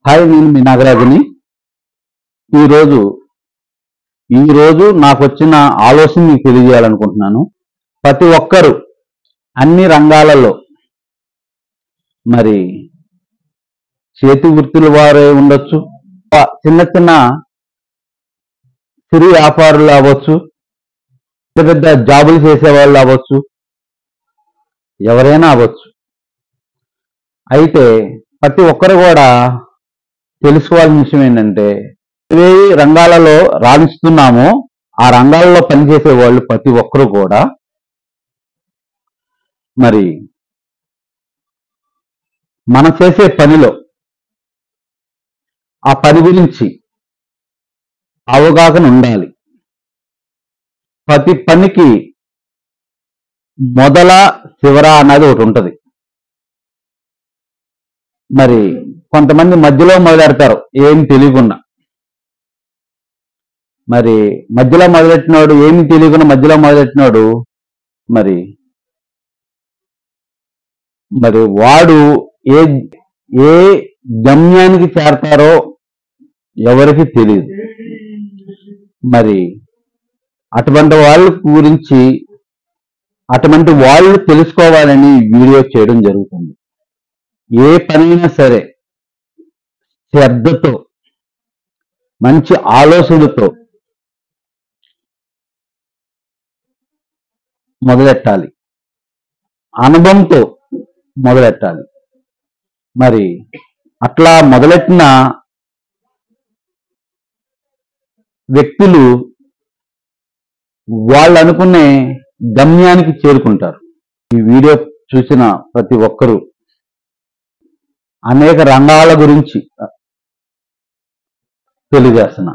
Hi, నేను మీ నాగరాజుని. ఈరోజు ఈరోజు నాకు వచ్చిన ఆలోచన మీకు తెలియజేయాలనుకుంటున్నాను. ప్రతి ఒక్కరు అన్ని రంగాలలో మరి చేతి వృత్తుల వారే ఉండొచ్చు, చిన్న చిన్న సిరి వ్యాపారులు అవ్వచ్చు, పెద్ద జాబులు చేసేవాళ్ళు అవ్వచ్చు, ఎవరైనా అవ్వచ్చు. అయితే ప్రతి ఒక్కరు కూడా తెలుసుకోవాల్సిన విషయం ఏంటంటే, ఏ రంగాలలో రాణిస్తున్నామో ఆ రంగాలలో పనిచేసే వాళ్ళు ప్రతి ఒక్కరు కూడా మరి మనం చేసే పనిలో ఆ పని గురించి అవగాహన ఉండాలి. ప్రతి పనికి మొదల చివర అన్నది ఒకటి ఉంటుంది. మరి కొంతమంది మధ్యలో మొదలెడతారు ఏం తెలియకుండా. మరి మధ్యలో మొదలెట్టినాడు ఏమి తెలియకుండా మధ్యలో మొదలెట్టినాడు మరి మరి వాడు ఏ ఏ గమ్యానికి చేరతారో ఎవరికి తెలియదు. మరి అటువంటి వాళ్ళ గురించి అటువంటి వాళ్ళు తెలుసుకోవాలని వీడియో చేయడం జరుగుతుంది. ఏ పనైనా సరే శ్రద్ధతో, మంచి ఆలోచనతో మొదలెట్టాలి, అనుభవంతో మొదలెట్టాలి. మరి అట్లా మొదలెట్టిన వ్యక్తులు వాళ్ళు అనుకునే గమ్యానికి చేరుకుంటారు. ఈ వీడియో చూసిన ప్రతి ఒక్కరూ అనేక రంగాల గురించి తెలియజేస్తున్నా.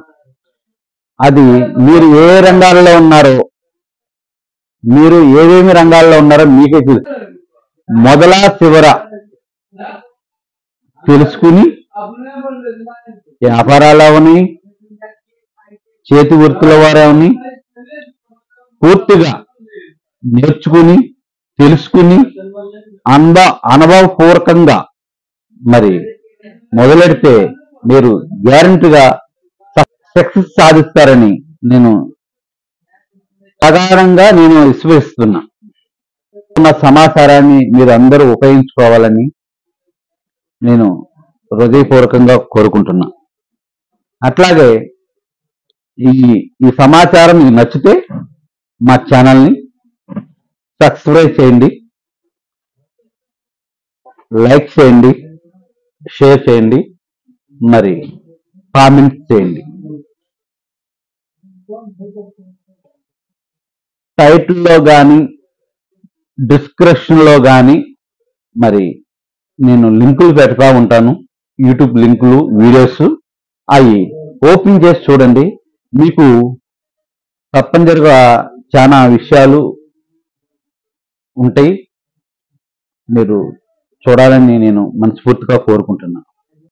అది మీరు ఏ రంగాల్లో ఉన్నారో, మీరు ఏమేమి రంగాల్లో ఉన్నారో మీకే తెలుసు. మొదల చివర తెలుసుకుని వ్యాపారాలు అవని, చేతి వృత్తుల వారవని పూర్తిగా నేర్చుకుని తెలుసుకుని అనుభవపూర్వకంగా మరి మొదలెడితే మీరు గ్యారెంటీగా సక్సెస్ సాధిస్తారని నేను ప్రగాఢంగా విశ్వసిస్తున్నా. సమాచారాన్ని మీరు అందరూ ఉపయోగించుకోవాలని నేను హృదయపూర్వకంగా కోరుకుంటున్నా. అట్లాగే ఈ సమాచారం మీకు నచ్చితే మా ఛానల్ని సబ్స్క్రైబ్ చేయండి, లైక్ చేయండి, షేర్ చేయండి, మరి కామెంట్ చేయండి. టైటిల్లో కానీ డిస్క్రిప్షన్లో కానీ మరి నేను లింకులు పెడతా ఉంటాను. యూట్యూబ్ లింకులు, వీడియోస్ అవి ఓపెన్ చేసి చూడండి. మీకు తప్పనిసరిగా చాలా విషయాలు ఉంటాయి, మీరు చూడాలని నేను మనస్ఫూర్తిగా కోరుకుంటున్నాను.